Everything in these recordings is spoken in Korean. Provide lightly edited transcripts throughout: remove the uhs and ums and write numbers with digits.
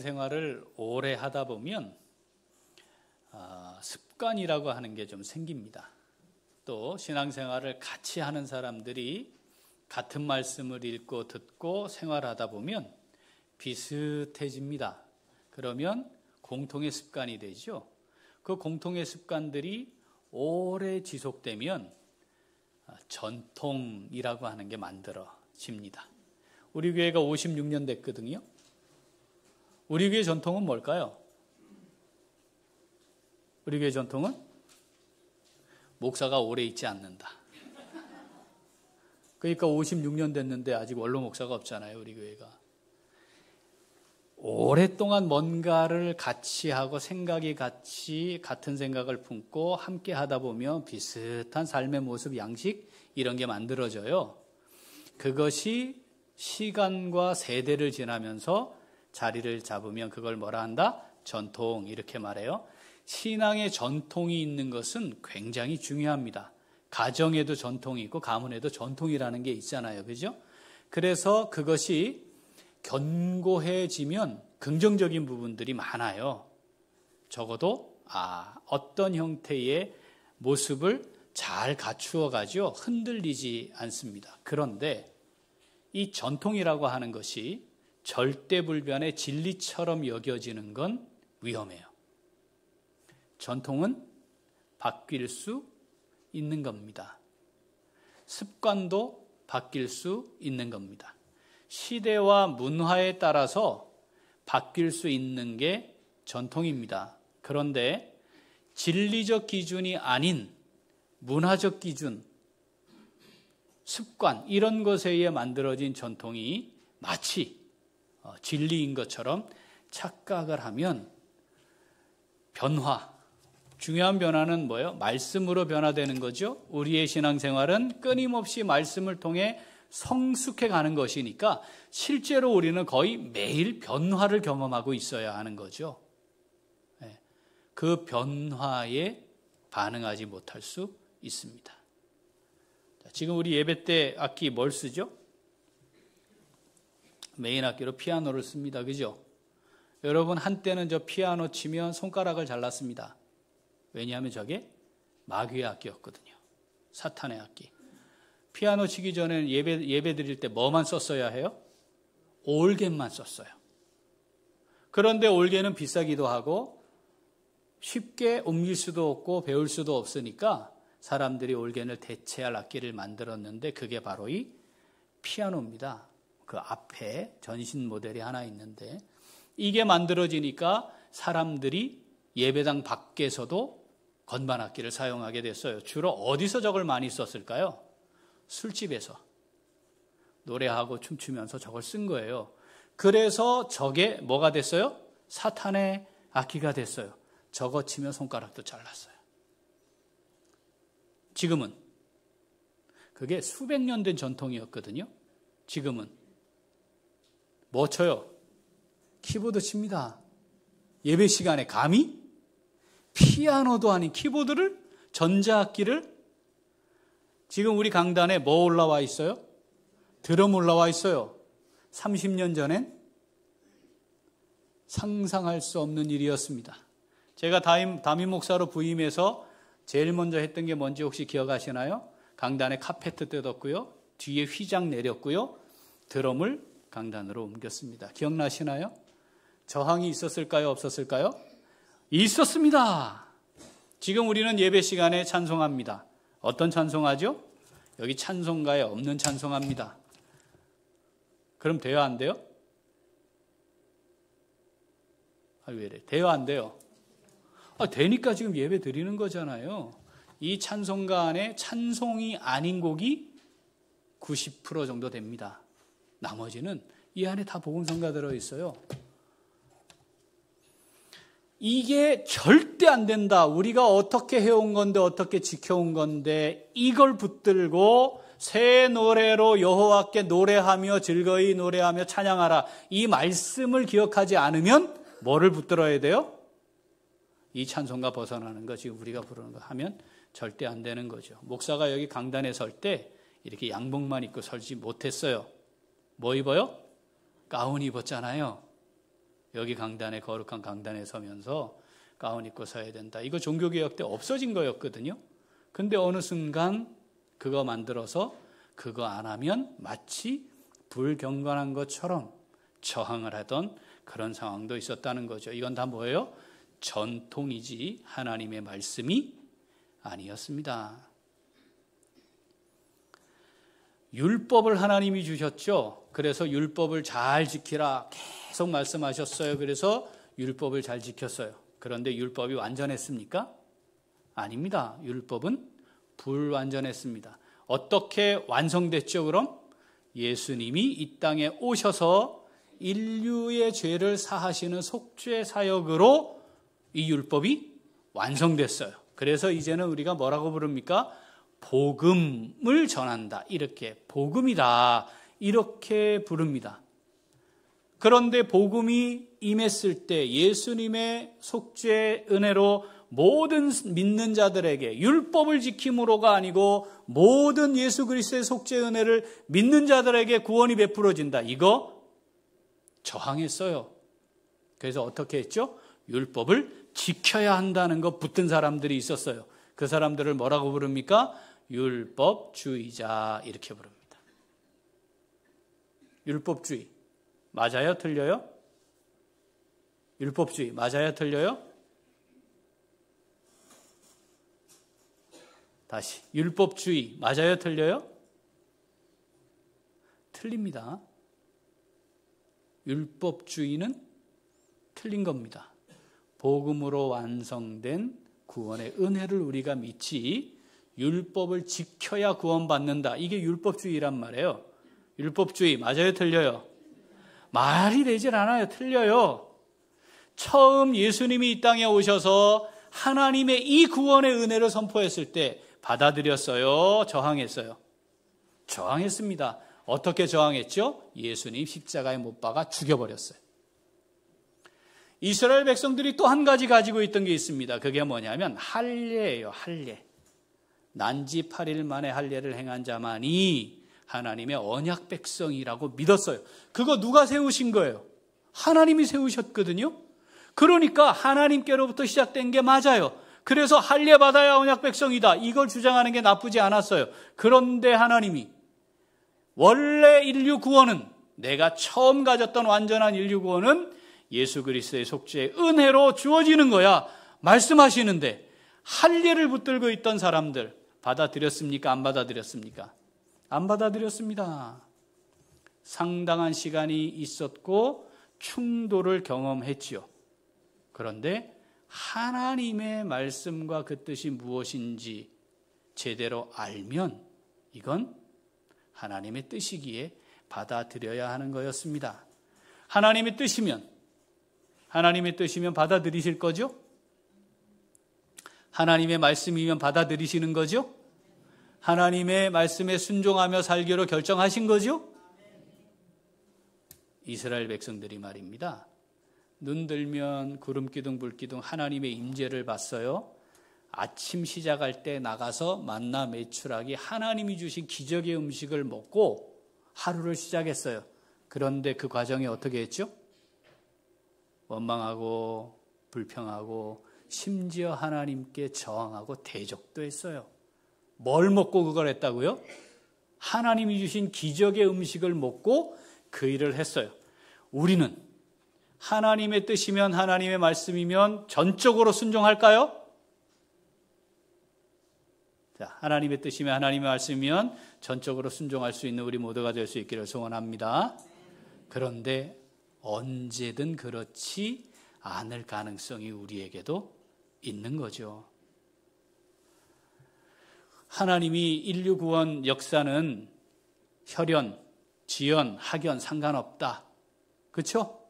신앙생활을 오래 하다 보면 습관이라고 하는 게 좀 생깁니다. 또 신앙생활을 같이 하는 사람들이 같은 말씀을 읽고 듣고 생활하다 보면 비슷해집니다. 그러면 공통의 습관이 되죠. 그 공통의 습관들이 오래 지속되면 전통이라고 하는 게 만들어집니다. 우리 교회가 56년 됐거든요. 우리 교회 전통은 뭘까요? 우리 교회 전통은 목사가 오래 있지 않는다. 그러니까 56년 됐는데 아직 원로 목사가 없잖아요, 우리 교회가. 오랫동안 뭔가를 같이 하고 생각이 같은 생각을 품고 함께 하다 보면 비슷한 삶의 모습, 양식 이런 게 만들어져요. 그것이 시간과 세대를 지나면서 자리를 잡으면 그걸 뭐라 한다? 전통, 이렇게 말해요. 신앙의 전통이 있는 것은 굉장히 중요합니다. 가정에도 전통이 있고 가문에도 전통이라는 게 있잖아요. 그죠? 그래서 그것이 견고해지면 긍정적인 부분들이 많아요. 적어도 어떤 형태의 모습을 잘 갖추어 가지고 흔들리지 않습니다. 그런데 이 전통이라고 하는 것이 절대불변의 진리처럼 여겨지는 건 위험해요. 전통은 바뀔 수 있는 겁니다. 습관도 바뀔 수 있는 겁니다. 시대와 문화에 따라서 바뀔 수 있는 게 전통입니다. 그런데 진리적 기준이 아닌 문화적 기준, 습관 이런 것에 의해 만들어진 전통이 마치 진리인 것처럼 착각을 하면 중요한 변화는 뭐예요? 말씀으로 변화되는 거죠. 우리의 신앙생활은 끊임없이 말씀을 통해 성숙해 가는 것이니까 실제로 우리는 거의 매일 변화를 경험하고 있어야 하는 거죠. 그 변화에 반응하지 못할 수 있습니다. 지금 우리 예배 때 악기 뭘 쓰죠? 메인 악기로 피아노를 씁니다. 그죠? 여러분 한때는 저 피아노 치면 손가락을 잘랐습니다. 왜냐하면 저게 마귀의 악기였거든요. 사탄의 악기. 피아노 치기 전에는 예배 드릴 때 뭐만 썼어야 해요? 올겐만 썼어요. 그런데 올겐은 비싸기도 하고 쉽게 옮길 수도 없고 배울 수도 없으니까 사람들이 올겐을 대체할 악기를 만들었는데 그게 바로 이 피아노입니다. 그 앞에 전신 모델이 하나 있는데 이게 만들어지니까 사람들이 예배당 밖에서도 건반악기를 사용하게 됐어요. 주로 어디서 저걸 많이 썼을까요? 술집에서 노래하고 춤추면서 저걸 쓴 거예요. 그래서 저게 뭐가 됐어요? 사탄의 악기가 됐어요. 저거 치면 손가락도 잘랐어요. 지금은 그게 수백 년 된 전통이었거든요. 지금은 뭐 쳐요? 키보드 칩니다. 예배 시간에 감히 피아노도 아닌 키보드를, 전자악기를, 지금 우리 강단에 뭐 올라와 있어요? 드럼 올라와 있어요. 30년 전엔 상상할 수 없는 일이었습니다. 제가 담임 목사로 부임해서 제일 먼저 했던 게 뭔지 혹시 기억하시나요? 강단에 카페트 뜯었고요. 뒤에 휘장 내렸고요. 드럼을 강단으로 옮겼습니다. 기억나시나요? 저항이 있었을까요? 없었을까요? 있었습니다. 지금 우리는 예배 시간에 찬송합니다. 어떤 찬송하죠? 여기 찬송가에 없는 찬송합니다. 그럼 돼요, 안 돼요? 왜 이래? 돼요, 안 돼요? 되니까 지금 예배 드리는 거잖아요. 이 찬송가 안에 찬송이 아닌 곡이 90% 정도 됩니다. 나머지는 이 안에 다 복음성가 들어있어요. 이게 절대 안 된다. 우리가 어떻게 해온 건데 어떻게 지켜온 건데 이걸 붙들고 새 노래로 여호와께 노래하며 즐거이 노래하며 찬양하라. 이 말씀을 기억하지 않으면 뭐를 붙들어야 돼요? 이 찬송가 벗어나는 거, 지금 우리가 부르는 거 하면 절대 안 되는 거죠. 목사가 여기 강단에 설 때 이렇게 양복만 입고 설지 못했어요. 뭐 입어요? 가운 입었잖아요. 여기 강단에, 거룩한 강단에 서면서 가운 입고 서야 된다. 이거 종교개혁 때 없어진 거였거든요. 근데 어느 순간 그거 만들어서 그거 안 하면 마치 불경건한 것처럼 저항을 하던 그런 상황도 있었다는 거죠. 이건 다 뭐예요? 전통이지 하나님의 말씀이 아니었습니다. 율법을 하나님이 주셨죠. 그래서 율법을 잘 지키라 계속 말씀하셨어요. 그래서 율법을 잘 지켰어요. 그런데 율법이 완전했습니까? 아닙니다. 율법은 불완전했습니다. 어떻게 완성됐죠, 그럼? 예수님이 이 땅에 오셔서 인류의 죄를 사하시는 속죄 사역으로 이 율법이 완성됐어요. 그래서 이제는 우리가 뭐라고 부릅니까? 복음을 전한다. 이렇게 복음이다. 이렇게 부릅니다. 그런데 복음이 임했을 때 예수님의 속죄 은혜로 모든 믿는 자들에게 율법을 지킴으로가 아니고 모든 예수 그리스도의 속죄 은혜를 믿는 자들에게 구원이 베풀어진다. 이거 저항했어요. 그래서 어떻게 했죠? 율법을 지켜야 한다는 거 붙든 사람들이 있었어요. 그 사람들을 뭐라고 부릅니까? 율법주의자 이렇게 부릅니다. 율법주의 맞아요? 틀려요? 율법주의 맞아요? 틀려요? 다시 율법주의 맞아요? 틀려요? 틀립니다. 율법주의는 틀린 겁니다. 복음으로 완성된 구원의 은혜를 우리가 믿지 율법을 지켜야 구원받는다. 이게 율법주의란 말이에요. 율법주의 맞아요? 틀려요? 말이 되질 않아요. 틀려요. 처음 예수님이 이 땅에 오셔서 하나님의 이 구원의 은혜를 선포했을 때 받아들였어요? 저항했어요? 저항했습니다. 어떻게 저항했죠? 예수님 십자가에 못 박아 죽여버렸어요. 이스라엘 백성들이 또 한 가지 가지고 있던 게 있습니다. 그게 뭐냐면 할례예요. 할례. 난지 8일 만에 할례를 행한 자만이 하나님의 언약 백성이라고 믿었어요. 그거 누가 세우신 거예요? 하나님이 세우셨거든요. 그러니까 하나님께로부터 시작된 게 맞아요. 그래서 할례 받아야 언약 백성이다. 이걸 주장하는 게 나쁘지 않았어요. 그런데 하나님이 원래 인류 구원은 내가 처음 가졌던 완전한 인류 구원은 예수 그리스도의 속죄의 은혜로 주어지는 거야 말씀하시는데 할례를 붙들고 있던 사람들 받아들였습니까? 안 받아들였습니까? 안 받아들였습니다. 상당한 시간이 있었고 충돌을 경험했지요. 그런데 하나님의 말씀과 그 뜻이 무엇인지 제대로 알면 이건 하나님의 뜻이기에 받아들여야 하는 거였습니다. 하나님의 뜻이면 받아들이실 거죠? 하나님의 말씀이면 받아들이시는 거죠? 하나님의 말씀에 순종하며 살기로 결정하신 거죠? 이스라엘 백성들이 말입니다. 눈 들면 구름기둥 불기둥 하나님의 임재를 봤어요. 아침 시작할 때 나가서 만나 메추라기 하나님이 주신 기적의 음식을 먹고 하루를 시작했어요. 그런데 그 과정이 어떻게 했죠? 원망하고 불평하고 심지어 하나님께 저항하고 대적도 했어요. 뭘 먹고 그걸 했다고요? 하나님이 주신 기적의 음식을 먹고 그 일을 했어요. 우리는 하나님의 뜻이면 하나님의 말씀이면 전적으로 순종할까요? 자, 하나님의 뜻이면 하나님의 말씀이면 전적으로 순종할 수 있는 우리 모두가 될 수 있기를 소원합니다. 그런데 언제든 그렇지 않을 가능성이 우리에게도 있는 거죠. 하나님이 인류 구원 역사는 혈연, 지연, 학연 상관없다. 그렇죠?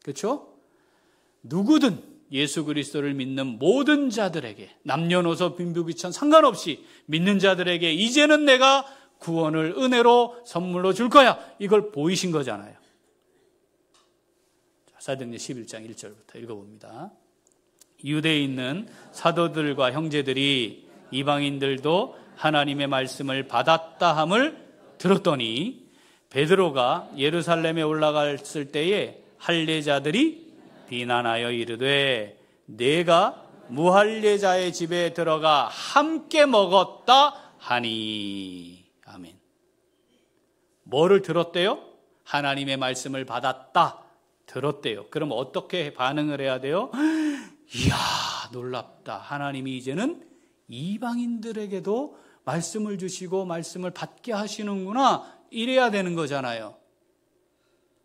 그렇죠? 누구든 예수 그리스도를 믿는 모든 자들에게 남녀노소 빈부귀천 상관없이 믿는 자들에게 이제는 내가 구원을 은혜로 선물로 줄 거야. 이걸 보이신 거잖아요. 사도행전 11장 1절부터 읽어봅니다. 유대에 있는 사도들과 형제들이 이방인들도 하나님의 말씀을 받았다 함을 들었더니 베드로가 예루살렘에 올라갔을 때에 할례자들이 비난하여 이르되 내가 무할례자의 집에 들어가 함께 먹었다 하니. 아멘. 뭐를 들었대요? 하나님의 말씀을 받았다. 들었대요. 그럼 어떻게 반응을 해야 돼요? 이야, 놀랍다. 하나님이 이제는 이방인들에게도 말씀을 주시고 말씀을 받게 하시는구나. 이래야 되는 거잖아요.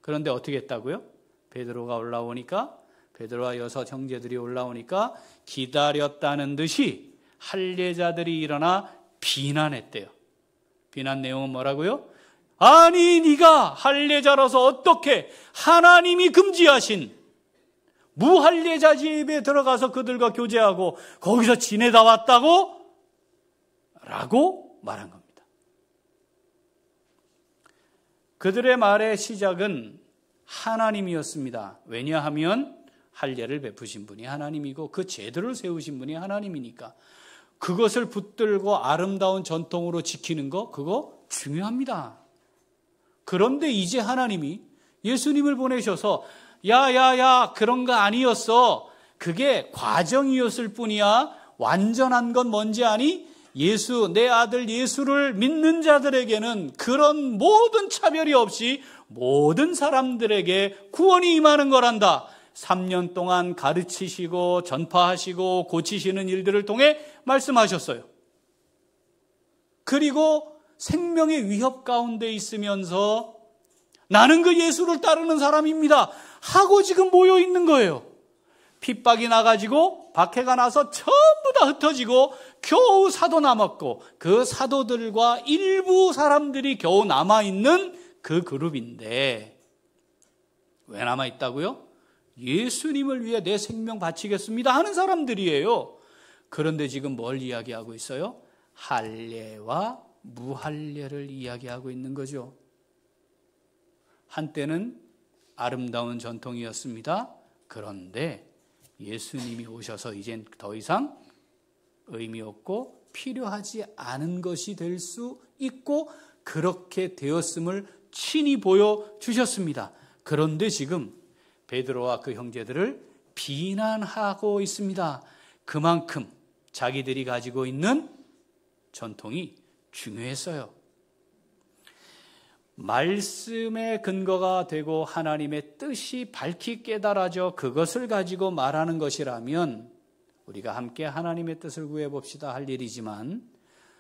그런데 어떻게 했다고요? 베드로가 올라오니까, 베드로와 여섯 형제들이 올라오니까 기다렸다는 듯이 할례자들이 일어나 비난했대요. 비난 내용은 뭐라고요? 아니, 네가 할례자라서 어떻게 하나님이 금지하신 무할례자 집에 들어가서 그들과 교제하고 거기서 지내다 왔다고? 라고 말한 겁니다. 그들의 말의 시작은 하나님이었습니다. 왜냐하면 할례를 베푸신 분이 하나님이고 그 제도를 세우신 분이 하나님이니까 그것을 붙들고 아름다운 전통으로 지키는 거, 그거 중요합니다. 그런데 이제 하나님이 예수님을 보내셔서 야야야, 그런 거 아니었어. 그게 과정이었을 뿐이야. 완전한 건 뭔지 아니? 예수, 내 아들 예수를 믿는 자들에게는 그런 모든 차별이 없이 모든 사람들에게 구원이 임하는 거란다. 3년 동안 가르치시고 전파하시고 고치시는 일들을 통해 말씀하셨어요. 그리고 생명의 위협 가운데 있으면서 나는 그 예수를 따르는 사람입니다 하고 지금 모여 있는 거예요. 핍박이 나가지고 박해가 나서 전부 다 흩어지고 겨우 사도 남았고 그 사도들과 일부 사람들이 겨우 남아있는 그 그룹인데 왜 남아있다고요? 예수님을 위해 내 생명 바치겠습니다 하는 사람들이에요. 그런데 지금 뭘 이야기하고 있어요? 할례와 무할례를 이야기하고 있는 거죠. 한때는 아름다운 전통이었습니다. 그런데 예수님이 오셔서 이젠 더 이상 의미 없고 필요하지 않은 것이 될 수 있고 그렇게 되었음을 친히 보여주셨습니다. 그런데 지금 베드로와 그 형제들을 비난하고 있습니다. 그만큼 자기들이 가지고 있는 전통이 중요했어요. 말씀의 근거가 되고 하나님의 뜻이 밝히 깨달아져 그것을 가지고 말하는 것이라면 우리가 함께 하나님의 뜻을 구해봅시다 할 일이지만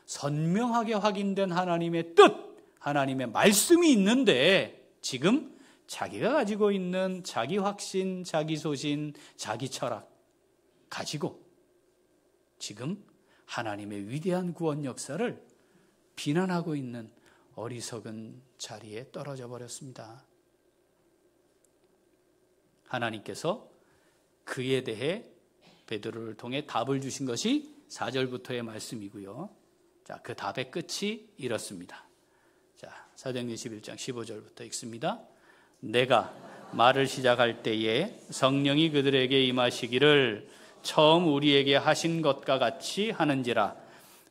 선명하게 확인된 하나님의 뜻, 하나님의 말씀이 있는데 지금 자기가 가지고 있는 자기 확신, 자기 소신, 자기 철학 가지고 지금 하나님의 위대한 구원 역사를 비난하고 있는 어리석은 자리에 떨어져 버렸습니다. 하나님께서 그에 대해 베드로를 통해 답을 주신 것이 4절부터의 말씀이고요. 자, 그 답의 끝이 이렇습니다. 자, 사도행전 11장 15절부터 읽습니다. 내가 말을 시작할 때에 성령이 그들에게 임하시기를 처음 우리에게 하신 것과 같이 하는지라.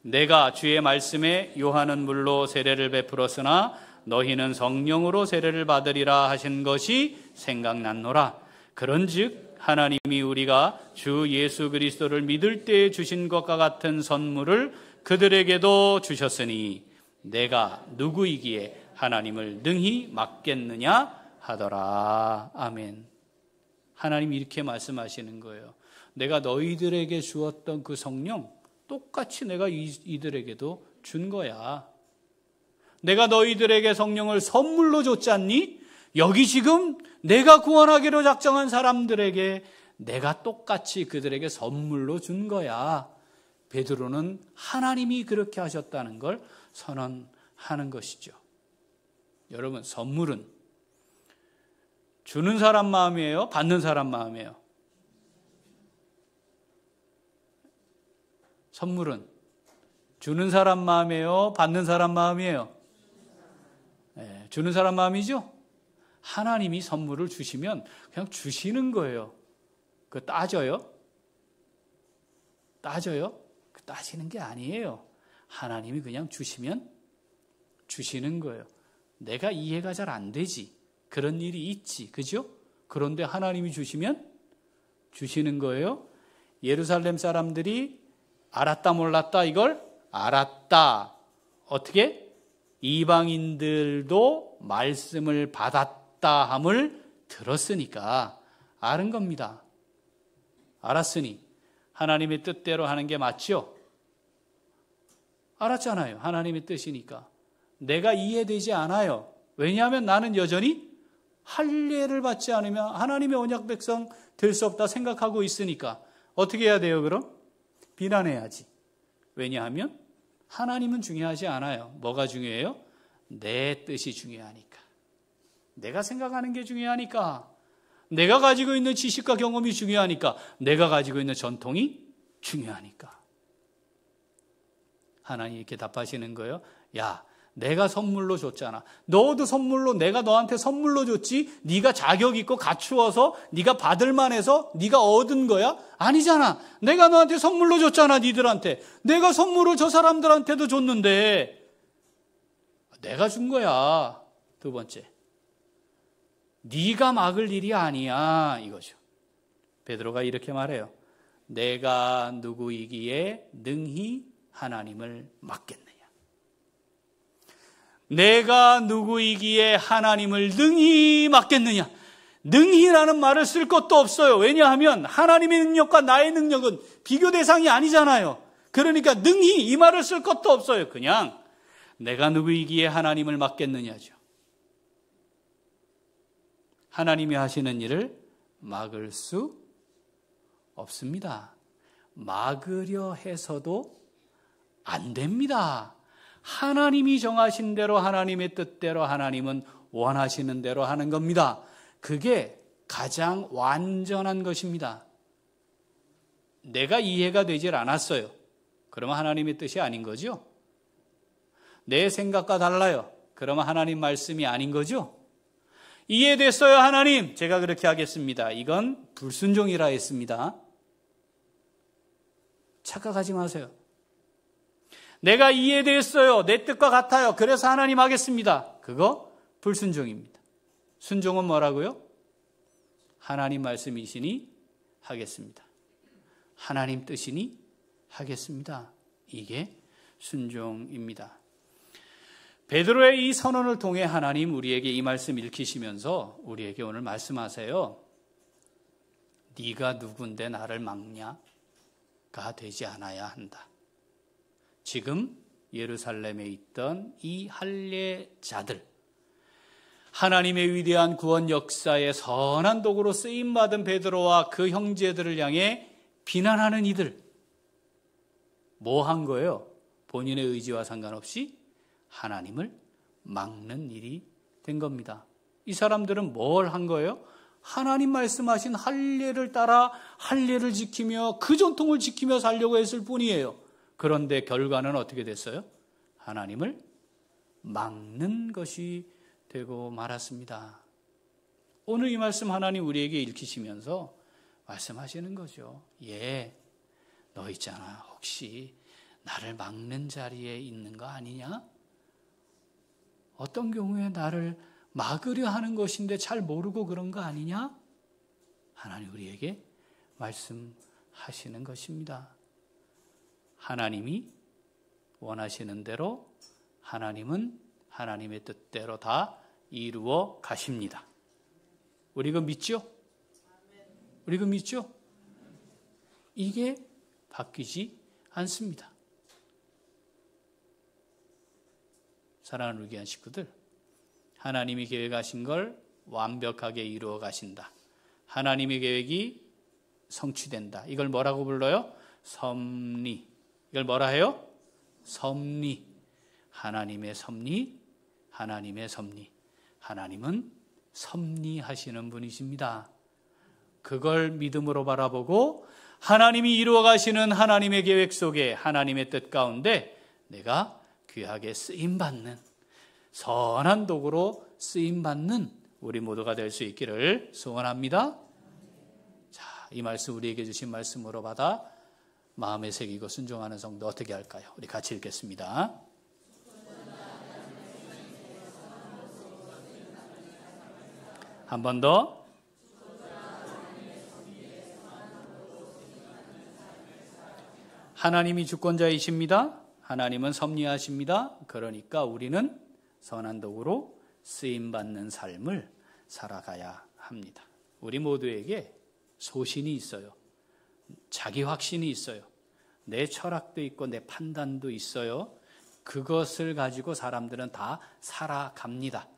내가 주의 말씀에 요한은 물로 세례를 베풀었으나 너희는 성령으로 세례를 받으리라 하신 것이 생각났노라. 그런즉 하나님이 우리가 주 예수 그리스도를 믿을 때에 주신 것과 같은 선물을 그들에게도 주셨으니 내가 누구이기에 하나님을 능히 막겠느냐 하더라. 아멘. 하나님이 이렇게 말씀하시는 거예요. 내가 너희들에게 주었던 그 성령 똑같이 내가 이들에게도 준 거야. 내가 너희들에게 성령을 선물로 줬지 않니? 여기 지금 내가 구원하기로 작정한 사람들에게 내가 똑같이 그들에게 선물로 준 거야. 베드로는 하나님이 그렇게 하셨다는 걸 선언하는 것이죠. 여러분, 선물은 주는 사람 마음이에요? 받는 사람 마음이에요? 선물은 주는 사람 마음이에요? 받는 사람 마음이에요? 네, 주는 사람 마음이죠? 하나님이 선물을 주시면 그냥 주시는 거예요. 그거 따져요? 따져요? 따지는 게 아니에요. 하나님이 그냥 주시면 주시는 거예요. 내가 이해가 잘 안 되지. 그런 일이 있지. 그죠? 그런데 하나님이 주시면 주시는 거예요. 예루살렘 사람들이 알았다 몰랐다? 이걸 알았다. 어떻게? 이방인들도 말씀을 받았다 함을 들었으니까 아는 겁니다. 알았으니 하나님의 뜻대로 하는 게 맞죠? 알았잖아요. 하나님의 뜻이니까. 내가 이해되지 않아요. 왜냐하면 나는 여전히 할례를 받지 않으면 하나님의 언약 백성 될 수 없다 생각하고 있으니까 어떻게 해야 돼요 그럼? 비난해야지. 왜냐하면 하나님은 중요하지 않아요. 뭐가 중요해요? 내 뜻이 중요하니까. 내가 생각하는 게 중요하니까. 내가 가지고 있는 지식과 경험이 중요하니까. 내가 가지고 있는 전통이 중요하니까. 하나님 이렇게 답하시는 거예요. 야, 내가 선물로 줬잖아. 너도 선물로, 내가 너한테 선물로 줬지. 네가 자격 있고 갖추어서 네가 받을 만해서 네가 얻은 거야? 아니잖아. 내가 너한테 선물로 줬잖아. 니들한테. 내가 선물을 저 사람들한테도 줬는데 내가 준 거야. 두 번째, 네가 막을 일이 아니야 이거죠. 베드로가 이렇게 말해요. 내가 누구이기에 능히 하나님을 막겠느냐. 내가 누구이기에 하나님을 능히 막겠느냐. 능히라는 말을 쓸 것도 없어요. 왜냐하면 하나님의 능력과 나의 능력은 비교 대상이 아니잖아요. 그러니까 능히 이 말을 쓸 것도 없어요. 그냥 내가 누구이기에 하나님을 막겠느냐죠. 하나님이 하시는 일을 막을 수 없습니다. 막으려 해서도 안 됩니다. 하나님이 정하신 대로 하나님의 뜻대로 하나님은 원하시는 대로 하는 겁니다. 그게 가장 완전한 것입니다. 내가 이해가 되질 않았어요. 그러면 하나님의 뜻이 아닌 거죠. 내 생각과 달라요. 그러면 하나님 말씀이 아닌 거죠. 이해됐어요 하나님. 제가 그렇게 하겠습니다. 이건 불순종이라 했습니다. 착각하지 마세요. 내가 이해됐어요. 내 뜻과 같아요. 그래서 하나님 하겠습니다. 그거 불순종입니다. 순종은 뭐라고요? 하나님 말씀이시니 하겠습니다. 하나님 뜻이니 하겠습니다. 이게 순종입니다. 베드로의 이 선언을 통해 하나님 우리에게 이 말씀 읽히시면서 우리에게 오늘 말씀하세요. 네가 누군데 나를 막냐가 되지 않아야 한다. 지금 예루살렘에 있던 이 할례자들, 하나님의 위대한 구원 역사의 선한 도구로 쓰임받은 베드로와 그 형제들을 향해 비난하는 이들, 뭐 한 거예요? 본인의 의지와 상관없이 하나님을 막는 일이 된 겁니다. 이 사람들은 뭘 한 거예요? 하나님 말씀하신 할례를 따라 할례를 지키며 그 전통을 지키며 살려고 했을 뿐이에요. 그런데 결과는 어떻게 됐어요? 하나님을 막는 것이 되고 말았습니다. 오늘 이 말씀 하나님 우리에게 읽히시면서 말씀하시는 거죠. 예, 너 있잖아. 혹시 나를 막는 자리에 있는 거 아니냐? 어떤 경우에 나를 막으려 하는 것인데 잘 모르고 그런 거 아니냐? 하나님 우리에게 말씀하시는 것입니다. 하나님이 원하시는 대로 하나님은 하나님의 뜻대로 다 이루어 가십니다. 우리 그 믿죠? 우리 그 믿죠? 이게 바뀌지 않습니다. 사랑하는 우리 귀한 식구들, 하나님이 계획하신 걸 완벽하게 이루어 가신다. 하나님의 계획이 성취된다. 이걸 뭐라고 불러요? 섭리. 이걸 뭐라 해요? 섭리. 하나님의 섭리, 하나님의 섭리. 하나님은 섭리하시는 분이십니다. 그걸 믿음으로 바라보고 하나님이 이루어 가시는 하나님의 계획 속에 하나님의 뜻 가운데 내가 귀하게 쓰임받는 선한 도구로 쓰임받는 우리 모두가 될 수 있기를 소원합니다. 자, 이 말씀 우리에게 주신 말씀으로 받아 마음에 새기고 순종하는 성도 어떻게 할까요? 우리 같이 읽겠습니다. 한 번 더. 하나님이 주권자이십니다. 하나님은 섭리하십니다. 그러니까 우리는 선한 도구로 쓰임받는 삶을 살아가야 합니다. 우리 모두에게 소신이 있어요. 자기 확신이 있어요. 내 철학도 있고 내 판단도 있어요. 그것을 가지고 사람들은 다 살아갑니다.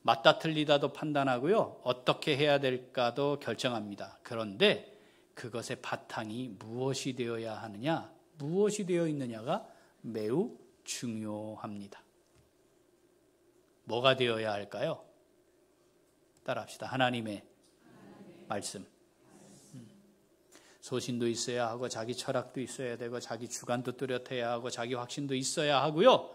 맞다 틀리다도 판단하고요. 어떻게 해야 될까도 결정합니다. 그런데 그것의 바탕이 무엇이 되어야 하느냐, 무엇이 되어 있느냐가 매우 중요합니다. 뭐가 되어야 할까요? 따라합시다. 하나님의 말씀. 소신도 있어야 하고 자기 철학도 있어야 되고 자기 주관도 뚜렷해야 하고 자기 확신도 있어야 하고요.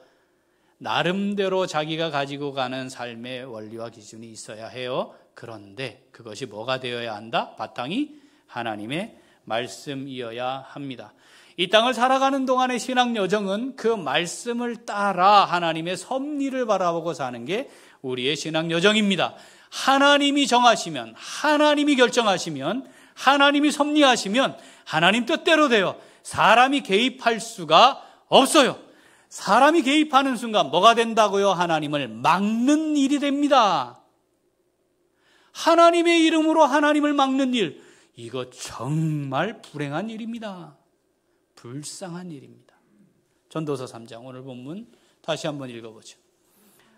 나름대로 자기가 가지고 가는 삶의 원리와 기준이 있어야 해요. 그런데 그것이 뭐가 되어야 한다? 바탕이 하나님의 말씀이어야 합니다. 이 땅을 살아가는 동안의 신앙 여정은 그 말씀을 따라 하나님의 섭리를 바라보고 사는 게 우리의 신앙 여정입니다. 하나님이 정하시면, 하나님이 결정하시면, 하나님이 섭리하시면 하나님 뜻대로 돼요. 사람이 개입할 수가 없어요. 사람이 개입하는 순간 뭐가 된다고요? 하나님을 막는 일이 됩니다. 하나님의 이름으로 하나님을 막는 일, 이거 정말 불행한 일입니다. 불쌍한 일입니다. 전도서 3장 오늘 본문 다시 한번 읽어보죠.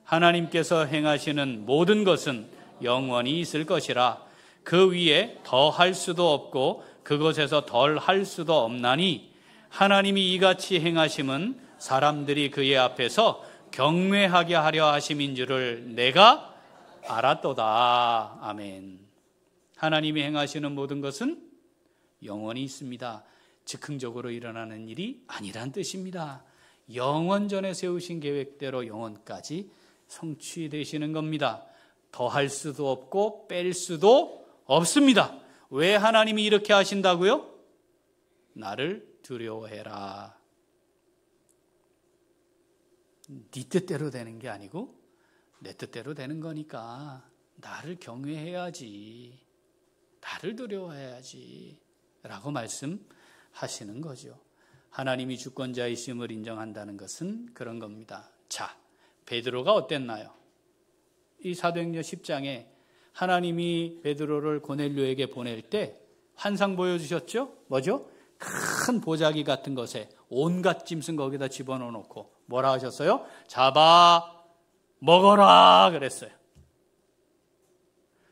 하나님께서 행하시는 모든 것은 영원히 있을 것이라. 그 위에 더할 수도 없고 그것에서 덜할 수도 없나니 하나님이 이같이 행하심은 사람들이 그의 앞에서 경외하게 하려 하심인 줄을 내가 알았도다. 아멘. 하나님이 행하시는 모든 것은 영원히 있습니다. 즉흥적으로 일어나는 일이 아니란 뜻입니다. 영원전에 세우신 계획대로 영원까지 성취되시는 겁니다. 더할 수도 없고 뺄 수도 없습니다. 왜 하나님이 이렇게 하신다고요? 나를 두려워해라. 네 뜻대로 되는 게 아니고 내 뜻대로 되는 거니까 나를 경외해야지, 나를 두려워해야지 라고 말씀하시는 거죠. 하나님이 주권자이심을 인정한다는 것은 그런 겁니다. 자, 베드로가 어땠나요? 이 사도행전 10장에 하나님이 베드로를 고넬료에게 보낼 때 환상 보여주셨죠? 뭐죠? 큰 보자기 같은 것에 온갖 짐승 거기다 집어넣어 놓고 뭐라 하셨어요? 잡아 먹어라 그랬어요.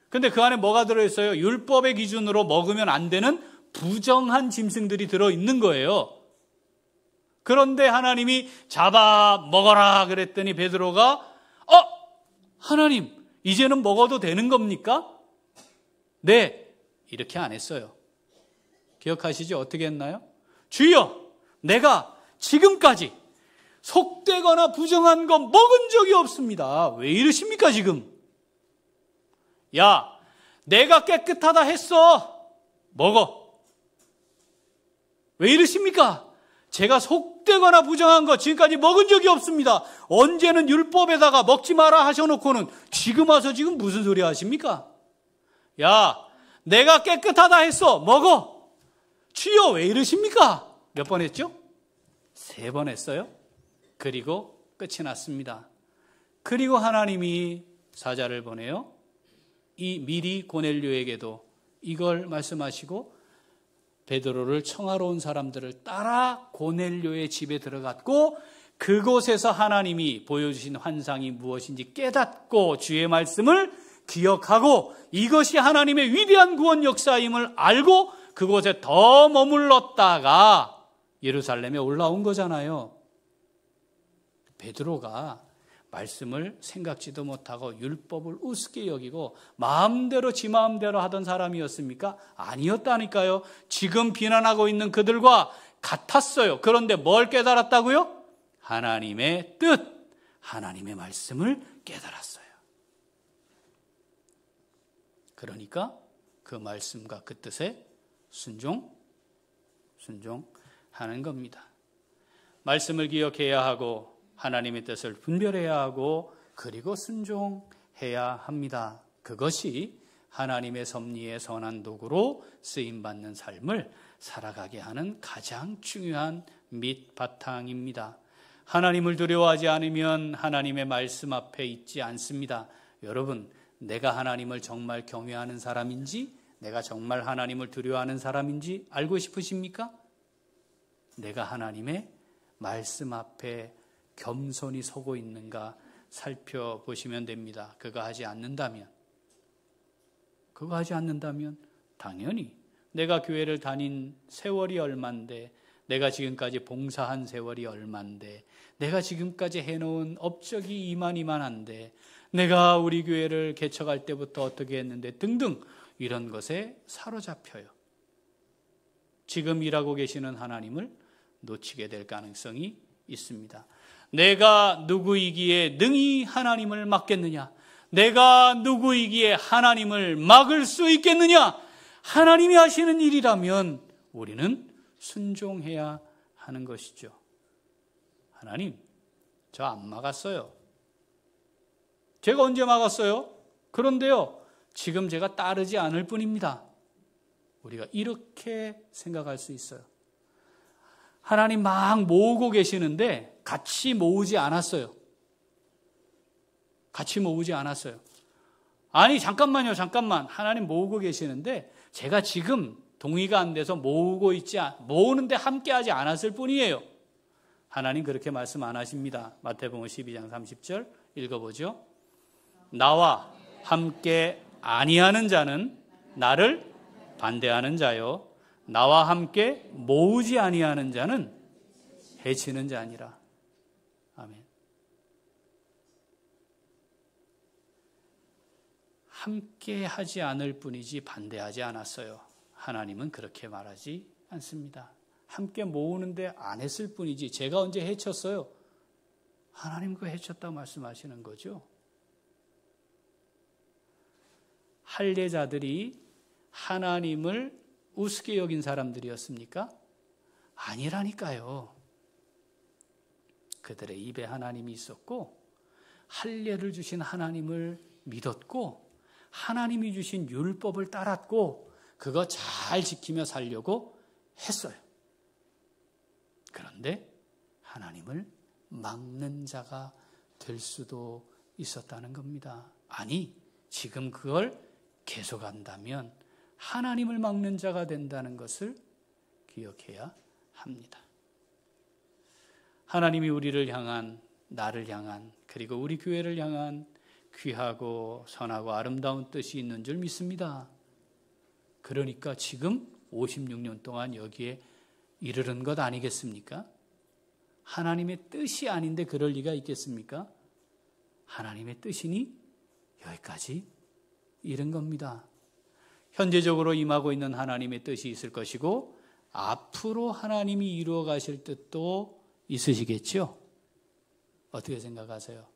근데 그 안에 뭐가 들어있어요? 율법의 기준으로 먹으면 안 되는 부정한 짐승들이 들어있는 거예요. 그런데 하나님이 잡아 먹어라 그랬더니 베드로가 하나님 이제는 먹어도 되는 겁니까? 네, 이렇게 안 했어요. 기억하시죠? 어떻게 했나요? 주여, 내가 지금까지 속되거나 부정한 거 먹은 적이 없습니다. 왜 이러십니까 지금? 야, 내가 깨끗하다 했어. 먹어. 왜 이러십니까? 제가 속되거나 부정한 거 지금까지 먹은 적이 없습니다. 언제는 율법에다가 먹지 마라 하셔놓고는 지금 와서 지금 무슨 소리 하십니까? 야, 내가 깨끗하다 했어. 먹어. 주여 왜 이러십니까? 몇 번 했죠? 3번 했어요. 그리고 끝이 났습니다. 그리고 하나님이 사자를 보내요. 이 미리 고넬료에게도 이걸 말씀하시고 베드로를 청하러 온 사람들을 따라 고넬료의 집에 들어갔고 그곳에서 하나님이 보여주신 환상이 무엇인지 깨닫고 주의 말씀을 기억하고 이것이 하나님의 위대한 구원 역사임을 알고 그곳에 더 머물렀다가 예루살렘에 올라온 거잖아요. 베드로가 말씀을 생각지도 못하고 율법을 우습게 여기고 마음대로 지 마음대로 하던 사람이었습니까? 아니었다니까요. 지금 비난하고 있는 그들과 같았어요. 그런데 뭘 깨달았다고요? 하나님의 뜻, 하나님의 말씀을 깨달았어요. 그러니까 그 말씀과 그 뜻에 순종하는 겁니다. 말씀을 기억해야 하고 하나님의 뜻을 분별해야 하고 그리고 순종해야 합니다. 그것이 하나님의 섭리의 선한 도구로 쓰임받는 삶을 살아가게 하는 가장 중요한 밑바탕입니다. 하나님을 두려워하지 않으면 하나님의 말씀 앞에 있지 않습니다. 여러분, 내가 하나님을 정말 경외하는 사람인지, 내가 정말 하나님을 두려워하는 사람인지 알고 싶으십니까? 내가 하나님의 말씀 앞에 겸손히 서고 있는가 살펴보시면 됩니다. 그거 하지 않는다면 당연히 내가 교회를 다닌 세월이 얼만데, 내가 지금까지 봉사한 세월이 얼만데, 내가 지금까지 해놓은 업적이 이만한데, 내가 우리 교회를 개척할 때부터 어떻게 했는데 등등 이런 것에 사로잡혀요. 지금 일하고 계시는 하나님을 놓치게 될 가능성이 있습니다. 내가 누구이기에 능히 하나님을 막겠느냐? 내가 누구이기에 하나님을 막을 수 있겠느냐? 하나님이 하시는 일이라면 우리는 순종해야 하는 것이죠. 하나님, 저 안 막았어요. 제가 언제 막았어요? 그런데요, 지금 제가 따르지 않을 뿐입니다. 우리가 이렇게 생각할 수 있어요. 하나님 막 모으고 계시는데 같이 모으지 않았어요. 아니, 잠깐만요. 하나님 모으고 계시는데 제가 지금 동의가 안 돼서 모으는데 함께하지 않았을 뿐이에요. 하나님 그렇게 말씀 안 하십니다. 마태복음 12장 30절 읽어보죠. 나와 함께 아니하는 자는 나를 반대하는 자요, 나와 함께 모으지 아니하는 자는 해치는 자니라. 아멘. 함께 하지 않을 뿐이지 반대하지 않았어요. 하나님은 그렇게 말하지 않습니다. 함께 모으는데 안 했을 뿐이지 제가 언제 해쳤어요? 하나님 그거 해쳤다고 말씀하시는 거죠. 할례자들이 하나님을 우습게 여긴 사람들이었습니까? 아니라니까요. 그들의 입에 하나님이 있었고 할례를 주신 하나님을 믿었고 하나님이 주신 율법을 따랐고 그거 잘 지키며 살려고 했어요. 그런데 하나님을 막는 자가 될 수도 있었다는 겁니다. 아니, 지금 그걸 계속한다면 하나님을 막는 자가 된다는 것을 기억해야 합니다. 하나님이 우리를 향한, 나를 향한, 그리고 우리 교회를 향한 귀하고 선하고 아름다운 뜻이 있는 줄 믿습니다. 그러니까 지금 56년 동안 여기에 이르는 것 아니겠습니까? 하나님의 뜻이 아닌데 그럴 리가 있겠습니까? 하나님의 뜻이니 여기까지 이른 겁니다. 현재적으로 임하고 있는 하나님의 뜻이 있을 것이고 앞으로 하나님이 이루어 가실 뜻도 있으시겠죠? 어떻게 생각하세요?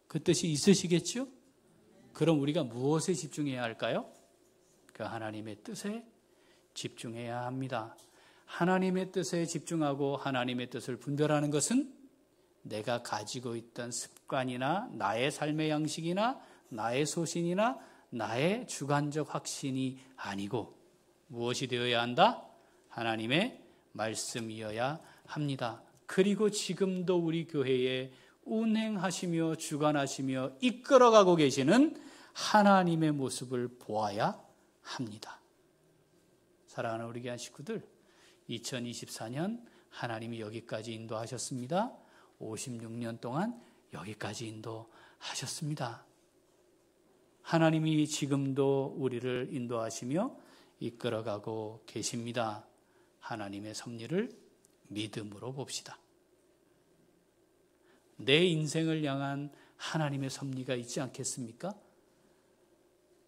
그 뜻이 있으시겠죠? 그럼 우리가 무엇에 집중해야 할까요? 그 하나님의 뜻에 집중해야 합니다. 하나님의 뜻에 집중하고 하나님의 뜻을 분별하는 것은 내가 가지고 있던 습관이나 나의 삶의 양식이나 나의 소신이나 나의 주관적 확신이 아니고 무엇이 되어야 한다? 하나님의 말씀이어야 합니다. 그리고 지금도 우리 교회에 운행하시며 주관하시며 이끌어가고 계시는 하나님의 모습을 보아야 합니다. 사랑하는 우리 교회 식구들, 2024년 하나님이 여기까지 인도하셨습니다. 56년 동안 여기까지 인도하셨습니다. 하나님이 지금도 우리를 인도하시며 이끌어가고 계십니다. 하나님의 섭리를 믿음으로 봅시다. 내 인생을 향한 하나님의 섭리가 있지 않겠습니까?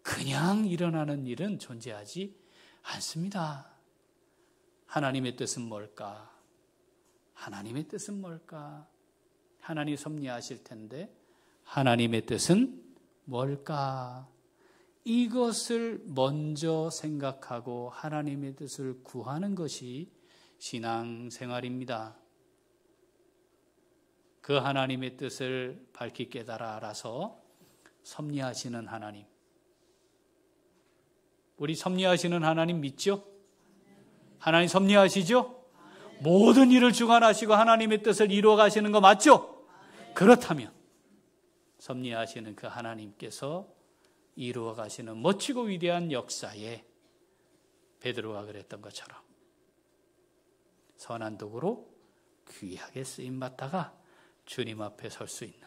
그냥 일어나는 일은 존재하지 않습니다. 하나님의 뜻은 뭘까? 하나님의 뜻은 뭘까? 하나님이 섭리하실 텐데 하나님의 뜻은 뭘까? 이것을 먼저 생각하고 하나님의 뜻을 구하는 것이 신앙생활입니다. 그 하나님의 뜻을 밝히 깨달아 알아서 섭리하시는 하나님, 우리 섭리하시는 하나님 믿죠? 하나님 섭리하시죠? 모든 일을 주관하시고 하나님의 뜻을 이루어 가시는 거 맞죠? 그렇다면 섭리하시는 그 하나님께서 이루어 가시는 멋지고 위대한 역사에 베드로가 그랬던 것처럼 선한 도구로 귀하게 쓰임 받다가 주님 앞에 설 수 있는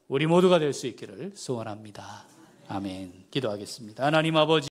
우리 모두가 될 수 있기를 소원합니다. 아멘. 기도하겠습니다. 하나님 아버지,